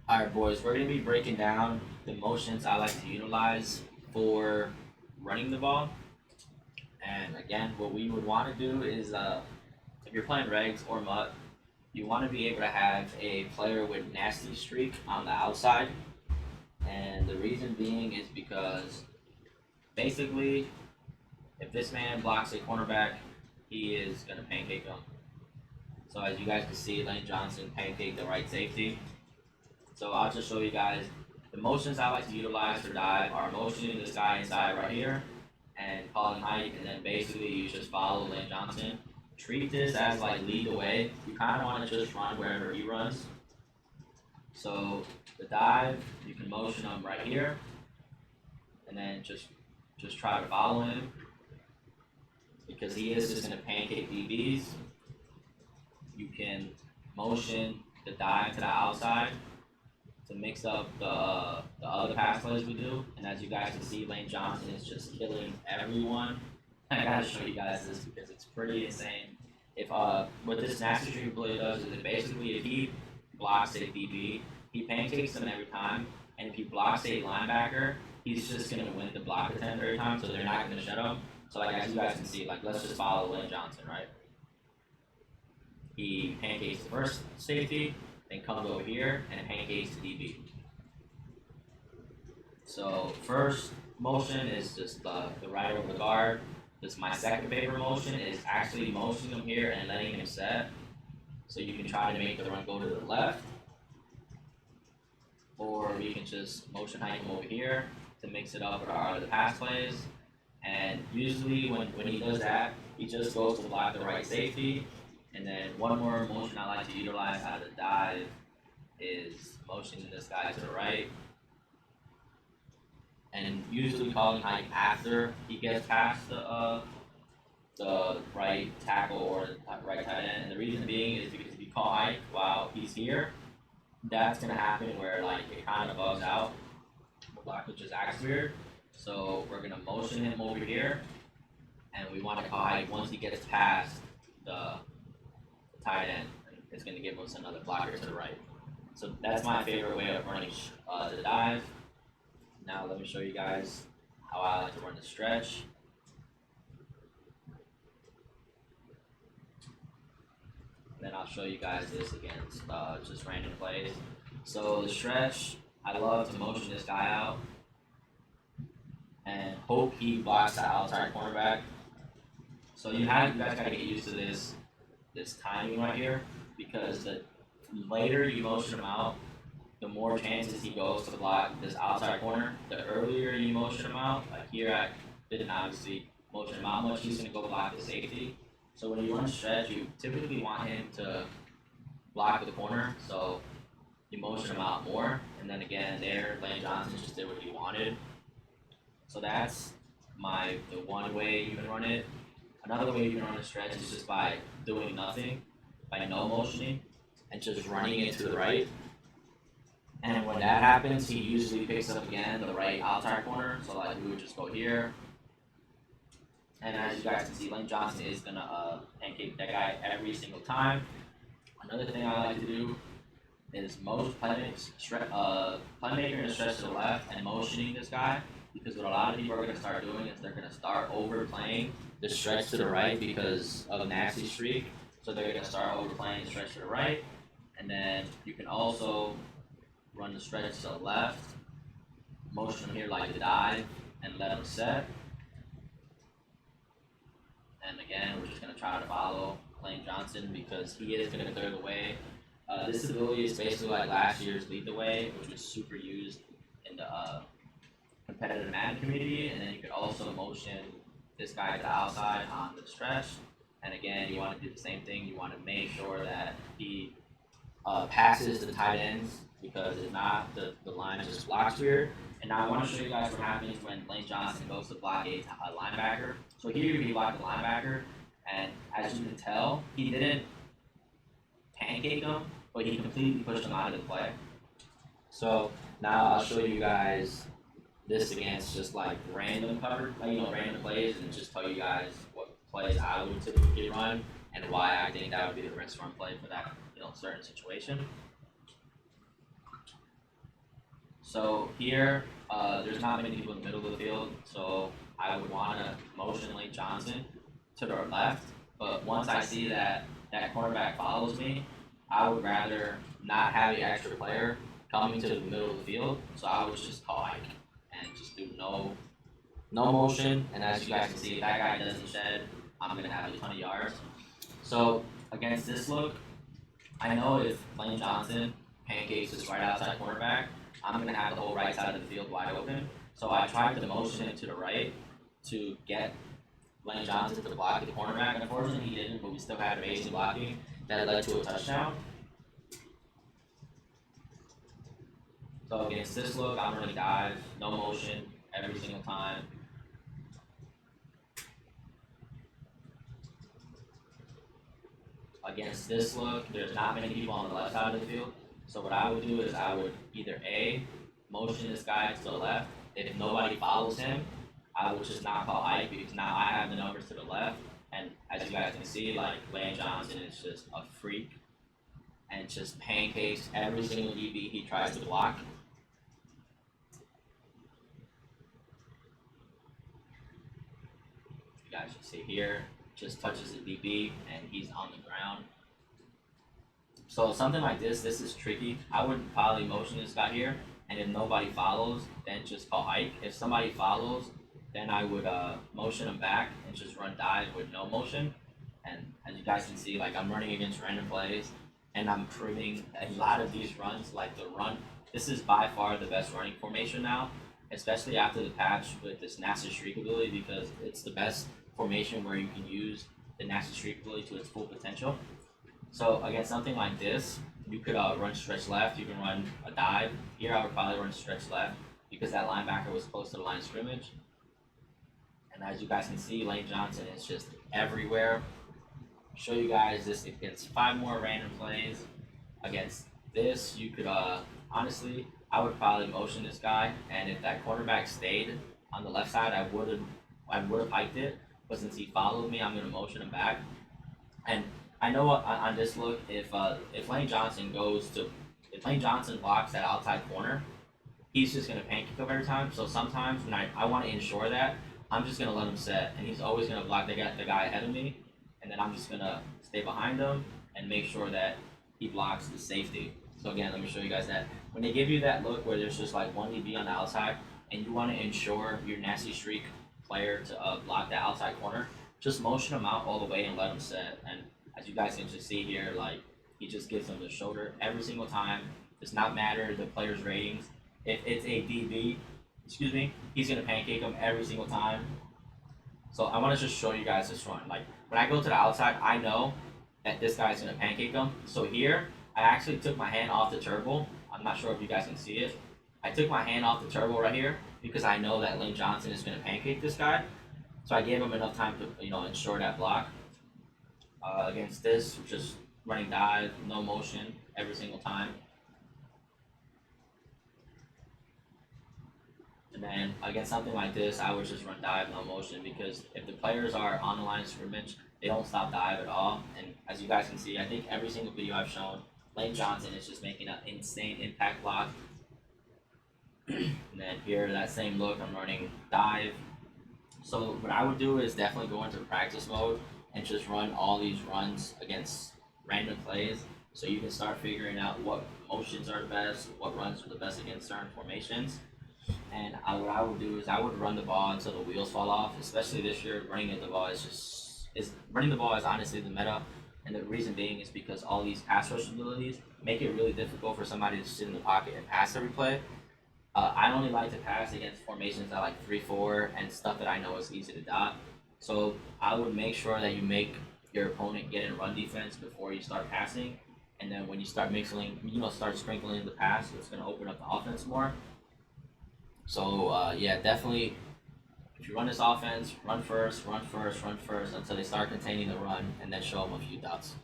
Alright, boys, we're going to be breaking down the motions I like to utilize for running the ball. And again, what we would want to do is if you're playing regs or MUT, you want to be able to have a player with nasty streak on the outside. And the reason being is because basically, if this man blocks a cornerback, he is going to pancake him. So as you guys can see, Lane Johnson pancaked the right safety. So I'll just show you guys the motions I like to utilize for dive are motioning this guy inside right here and calling height, and then basically you just follow Lane Johnson. Treat this as like lead the way. You kind of want to just run wherever he runs. So the dive, you can motion him right here, and then just try to follow him because he is just going to pancake DBs. You can motion the dive to the outside to mix up the other pass plays we do. And as you guys can see, Lane Johnson is just killing everyone. I gotta show you guys this because it's pretty insane. If what this nasty streak play does is it basically if he blocks a DB, he pancakes them every time. And if he blocks a linebacker, he's just gonna win the block attempt every time, so they're not gonna shut him. So like as you guys can see, like let's just follow Lane Johnson, right? He pancakes the first safety, then comes over here and pancakes the DB. So first motion is just the right over the guard. This my second favorite motion is actually motioning him here and letting him set. So you can try to make the run go to the left. Or we can just motion hike him over here to mix it up with our other pass plays. And usually when he does that, he just goes to block the right safety. And then one more motion I like to utilize out of the dive is motioning this guy to the right. And usually calling hike after he gets past the right tackle or the right tight end. And the reason being is because if you call hike while he's here, that's gonna happen where like it kind of bugs out, which is actually weird. So we're gonna motion him over here, and we want to call hike once he gets past the tight end. It's gonna give us another blocker to the right. So that's my favorite way of running the dive. Now let me show you guys how I like to run the stretch. And then I'll show you guys this against just random plays. So the stretch, I love to motion this guy out and hope he blocks the outside cornerback. So you guys gotta get used to this timing right here because the later you motion him out, the more chances he goes to block this outside corner. The earlier you motion him out, like here I didn't obviously motion him out much, he's gonna go block the safety. So when you run stretch, you typically want him to block the corner, so you motion him out more, and then again there, Lane Johnson just did what he wanted. So that's the one way you can run it. Another way you can run a stretch is just by doing nothing, by no motioning, and just running it to the right. And when that happens, he usually picks up again the right outside corner. So like we would just go here. And as you guys can see, Lane Johnson is gonna pancake that guy every single time. Another thing I like to do is most playmaker and stretch to the left and motioning this guy, because what a lot of people are gonna start doing is they're gonna start overplaying the stretch to the right because of nasty streak. So they're gonna start overplaying the stretch to the right, and then you can also run the stretch to the left, motion him here like the dive, and let him set. And again, we're just going to try to follow Lane Johnson because he is going to clear the way. This ability is basically like last year's Lead the Way, which was super used in the competitive Madden community. And then you could also motion this guy to the outside on the stretch. And again, you want to do the same thing. You want to make sure that he passes the tight ends, because if not, the line just blocks weird. And now I want to show you guys what happens when Lane Johnson goes to block a linebacker. So here he blocked the linebacker, and as you can tell, he didn't pancake him, but he completely pushed him out of the play. So now I'll show you guys this against just like random random plays, and just tell you guys what plays I would typically run and why I think that would be the best run play for that certain situation. So here, there's not many people in the middle of the field, so I would want to motion Lane Johnson to the left. But once I see that that cornerback follows me, I would rather not have the extra player coming to the middle of the field. So I would just call hike and just do no motion. And as you guys can see, if that guy doesn't shed, I'm gonna have a ton of yards. So against this look, I know if Lane Johnson pancakes this right outside cornerback, I'm gonna have the whole right side of the field wide open. So I tried to motion it to the right to get Lane Johnson to block the cornerback. Unfortunately, he didn't, but we still had amazing blocking that led to a touchdown. So against this look, I'm running dive, no motion every single time. Against this look, there's not many people on the left side of the field. So what I would do is I would either A, motion this guy to the left. If nobody follows him, I would just not call Ike because now I have the numbers to the left. And as you guys can see, like Lane Johnson is just a freak and just pancakes every single DB he tries to block. You guys should see here, just touches the DB and he's on the ground. So something like this is tricky. I would probably motion this guy here, and if nobody follows, then just call hike. If somebody follows, then I would motion them back and just run dive with no motion. And as you guys can see, like I'm running against random plays, and I'm proving a lot of these runs, like the run. This is by far the best running formation now, especially after the patch with this nasty streak ability because it's the best formation where you can use the nasty streak ability to its full potential. So against something like this, you could run stretch left, you can run a dive. Here I would probably run stretch left because that linebacker was close to the line of scrimmage. And as you guys can see, Lane Johnson is just everywhere. Show you guys this against 5 more random plays. Against this, you could honestly, I would probably motion this guy, and if that cornerback stayed on the left side, I would have hiked it. But since he followed me, I'm gonna motion him back. And I know on this look, if Lane Johnson if Lane Johnson blocks that outside corner, he's just gonna pancake up every time. So sometimes when I want to ensure that, I'm just gonna let him set, and he's always gonna block the guy ahead of me, and then I'm just gonna stay behind him and make sure that he blocks the safety. So again, let me show you guys that when they give you that look where there's just like one DB on the outside, and you want to ensure your nasty streak player to block that outside corner, just motion him out all the way and let him set. And as you guys can just see here, like he just gives him the shoulder every single time. Does not matter the player's ratings. If it's a DB, he's gonna pancake him every single time. So I want to just show you guys this run. Like when I go to the outside, I know that this guy's gonna pancake him. So here, I actually took my hand off the turbo. I'm not sure if you guys can see it. I took my hand off the turbo right here because I know that Lane Johnson is gonna pancake this guy. So I gave him enough time to ensure that block. Against this, just running dive, no motion every single time. And then against something like this, I would just run dive, no motion, because if the players are on the line of scrimmage, they don't stop dive at all. And as you guys can see, I think every single video I've shown, Lane Johnson is just making an insane impact block. And then here, that same look, I'm running dive. So what I would do is definitely go into practice mode and just run all these runs against random plays so you can start figuring out what motions are the best, what runs are the best against certain formations. And what I would do is I would run the ball until the wheels fall off. Especially this year, running the ball is honestly the meta, and the reason being is because all these pass rush abilities make it really difficult for somebody to sit in the pocket and pass every play. I only like to pass against formations that like 3-4 and stuff that I know is easy to dot. So I would make sure that you make your opponent get in run defense before you start passing, and then when you start start sprinkling the pass, it's going to open up the offense more. So yeah, definitely, if you run this offense, run first until they start containing the run, and then show them a few dots.